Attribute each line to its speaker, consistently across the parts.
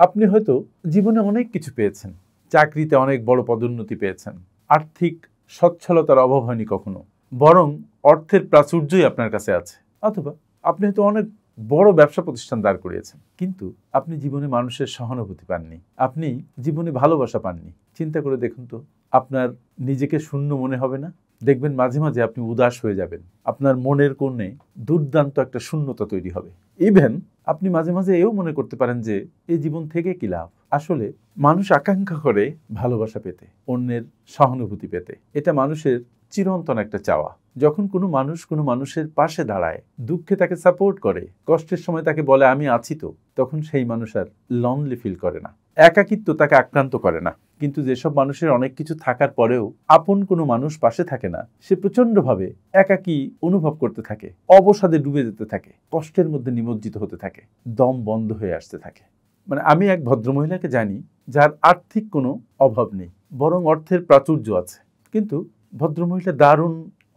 Speaker 1: আপনি হয়তো জীবনে অনেক কিছু পেয়েছেন, চাকরিতে অনেক বড় পদোন্নতি পেয়েছেন, আর্থিক সচ্ছলতার অভাব হয়নি কখনো, বরং অর্থের প্রাচুর্যই আপনার কাছে আছে। অথবা আপনি হয়তো অনেক বড় ব্যবসা প্রতিষ্ঠান দাঁড় করিয়েছেন, কিন্তু আপনি জীবনে মানুষের সহানুভূতি পাননি, আপনি জীবনে ভালোবাসা পাননি। চিন্তা করে দেখুন তো, আপনার নিজেকে শূন্য মনে হবে না? দেখবেন মাঝে মাঝে আপনি উদাস হয়ে যাবেন, আপনার মনের কোণে দুর্দান্ত একটা শূন্যতা তৈরি হবে। ইভেন আপনি মাঝে মাঝে এও মনে করতে পারেন যে এই জীবন থেকে কি লাভ। আসলে মানুষ আকাঙ্ক্ষা করে ভালোবাসা পেতে, অন্যের সহানুভূতি পেতে। এটা মানুষের চিরন্তন একটা চাওয়া। যখন কোনো মানুষ কোনো মানুষের পাশে দাঁড়ায়, দুঃখে তাকে সাপোর্ট করে, কষ্টের সময় তাকে বলে আমি আছি তো, তখন সেই মানুষ আর লনলি ফিল করে না, একাকিত্ব তাকে আক্রান্ত করে না। কিন্তু যেসব মানুষের অনেক কিছু থাকার পরেও আপন কোনো মানুষ পাশে থাকে না, সে প্রচণ্ডভাবে একাকী অনুভব করতে থাকে, অবসাদে ডুবে যেতে থাকে, কষ্টের মধ্যে নিমজ্জিত হতে থাকে, দম বন্ধ হয়ে আসতে থাকে। মানে আমি এক ভদ্রমহিলাকে জানি যার আর্থিক কোনো অভাব নেই, বরং অর্থের প্রাচুর্য আছে, কিন্তু ভদ্রমহিলা দারুণ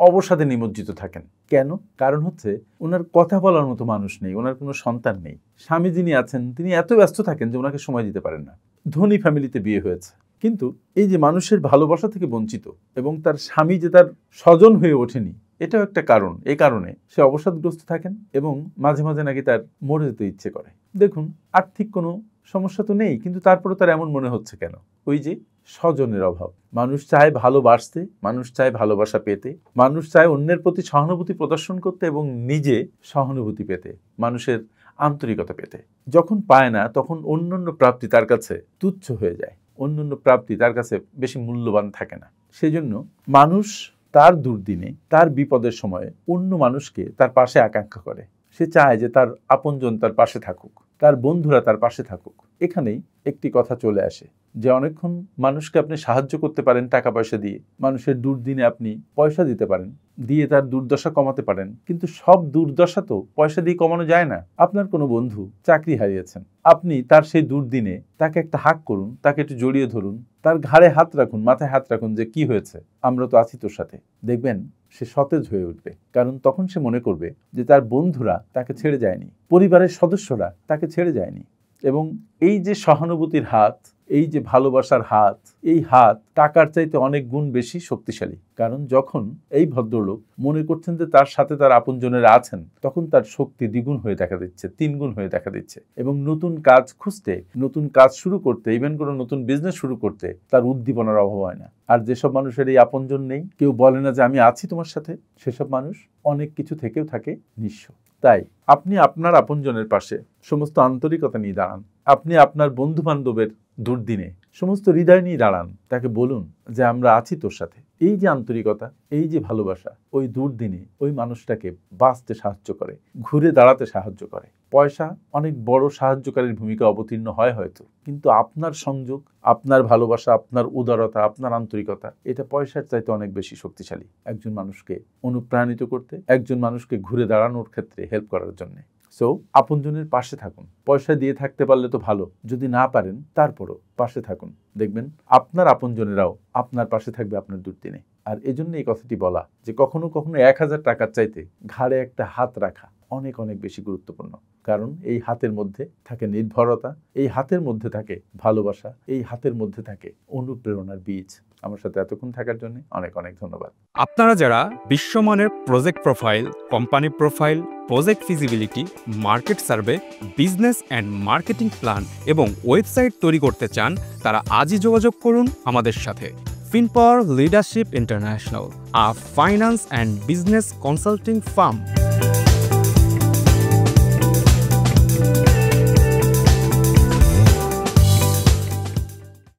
Speaker 1: অবসাদে নিমজ্জিত থাকেন। কেন? কারণ হচ্ছে ওনার কথা বলার মতো মানুষ নেই, ওনার কোনো সন্তান নেই, স্বামী যিনি আছেন তিনি এত ব্যস্ত থাকেন যে ওনাকে সময় দিতে পারেন না। ধনী ফ্যামিলিতে বিয়ে হয়েছে, কিন্তু এই যে মানুষের ভালোবাসা থেকে বঞ্চিত এবং তার স্বামী যে তার স্বজন হয়ে ওঠেনি, এটাও একটা কারণ। এই কারণে সে অবসাদগ্রস্ত থাকেন এবং মাঝে মাঝে নাকি তার মরে যেতে ইচ্ছে করে। দেখুন, আর্থিক কোনো সমস্যা তো নেই, কিন্তু তারপরে তার এমন মনে হচ্ছে কেন? ওই যে স্বজনের অভাব। মানুষ চায় ভালোবাসতে, মানুষ চায় ভালোবাসা পেতে, মানুষ চায় অন্যের প্রতি সহানুভূতি প্রদর্শন করতে এবং নিজে সহানুভূতি পেতে, মানুষের আন্তরিকতা পেতে। যখন পায় না, তখন অন্যান্য প্রাপ্তি তার কাছে তুচ্ছ হয়ে যায়, অন্যান্য প্রাপ্তি তার কাছে বেশি মূল্যবান থাকে না। সেজন্য মানুষ তার দুর্দিনে, তার বিপদের সময়ে অন্য মানুষকে তার পাশে আকাঙ্ক্ষা করে। সে চায় যে তার আপনজন তার পাশে থাকুক, তার বন্ধুরা তার পাশে থাকুক। এখানেই একটি কথা চলে আসে যে অনেকক্ষণ মানুষকে আপনি সাহায্য করতে পারেন টাকা পয়সা দিয়ে, মানুষের দুর্দিনে আপনি পয়সা দিতে পারেন, দিয়ে তার দুর্দশা কমাতে পারেন, কিন্তু সব দুর্দশা তো পয়সা দিয়ে কমানো যায় না। আপনার কোনো বন্ধু চাকরি হারিয়েছেন, আপনি তার সেই দুর্দিনে তাকে একটা হাক করুন, তাকে একটু জড়িয়ে ধরুন, তার ঘাড়ে হাত রাখুন, মাথায় হাত রাখুন যে কি হয়েছে, আমরা তো আছি তোর সাথে। দেখবেন সে সতেজ হয়ে উঠবে, কারণ তখন সে মনে করবে যে তার বন্ধুরা তাকে ছেড়ে যায়নি, পরিবারের সদস্যরা তাকে ছেড়ে যায়নি। এবং এই যে সহানুভূতির হাত, এই যে ভালোবাসার হাত, এই হাত টাকার চাইতে অনেক গুণ বেশি শক্তিশালী। কারণ যখন এই ভদ্রলোক মনে করছেন যে তার সাথে তার আপনজনেরা আছেন, তখন তার শক্তি দ্বিগুণ হয়ে দেখা দিচ্ছে, তিনগুণ হয়ে দেখা দিচ্ছে। এবং নতুন কাজ খুঁজতে, নতুন কাজ শুরু করতে, ইভেন কোনো নতুন বিজনেস শুরু করতে তার উদ্দীপনার অভাব হয় না। আর যেসব মানুষের এই আপনজন নেই, কেউ বলে না যে আমি আছি তোমার সাথে, সেসব মানুষ অনেক কিছু থেকেও থাকে নিঃস্ব। তাই আপনি আপনার আপনজনের পাশে সমস্ত আন্তরিকতা নিয়ে দাঁড়ান, আপনি আপনার বন্ধু বান্ধবের দুর্দিনে সমস্ত হৃদয় নিয়ে দাঁড়ান, তাকে বলুন যে আমরা আছি তোর সাথে। এই যে আন্তরিকতা, এই যে ভালোবাসা, ওই দুর্দিনে ওই মানুষটাকে বাঁচতে সাহায্য করে, ঘুরে দাঁড়াতে সাহায্য করে। পয়সা অনেক বড় সাহায্যকারীর ভূমিকা অবতীর্ণ হয় হয়তো, কিন্তু আপনার সংযোগ, আপনার ভালোবাসা, আপনার উদারতা, আপনার আন্তরিকতা, এটা পয়সার চাইতে অনেক বেশি শক্তিশালী একজন মানুষকে অনুপ্রাণিত করতে, একজন মানুষকে ঘুরে দাঁড়ানোর ক্ষেত্রে হেল্প করার জন্য। সো আপনজনের পাশে থাকুন। পয়সা দিয়ে থাকতে পারলে তো ভালো, যদি না পারেন তারপরও পাশে থাকুন। দেখবেন আপনার আপনজনেরাও আপনার পাশে থাকবে আপনার দুর্দিনে। আর এজন্য এই কথাটি বলা যে কখনো কখনো 1000 টাকার চাইতে ঘাড়ে একটা হাত রাখা অনেক অনেক বেশি গুরুত্বপূর্ণ। কারণ এই হাতের মধ্যে থাকে নির্ভরতা, এই হাতের মধ্যে থাকে ভালোবাসা, এই হাতের মধ্যে থাকে অনুপ্রেরণার বীজ। আমার সাথে এতক্ষণ থাকার জন্য অনেক অনেক ধন্যবাদ।
Speaker 2: আপনারা যারা বিশ্বমানের project profile, company profile, project feasibility, market survey, business and marketing plan এবং ওয়েবসাইট তৈরি করতে চান, তারা আজই যোগাযোগ করুন আমাদের সাথে। FinPower Leadership International, a finance and business consulting firm.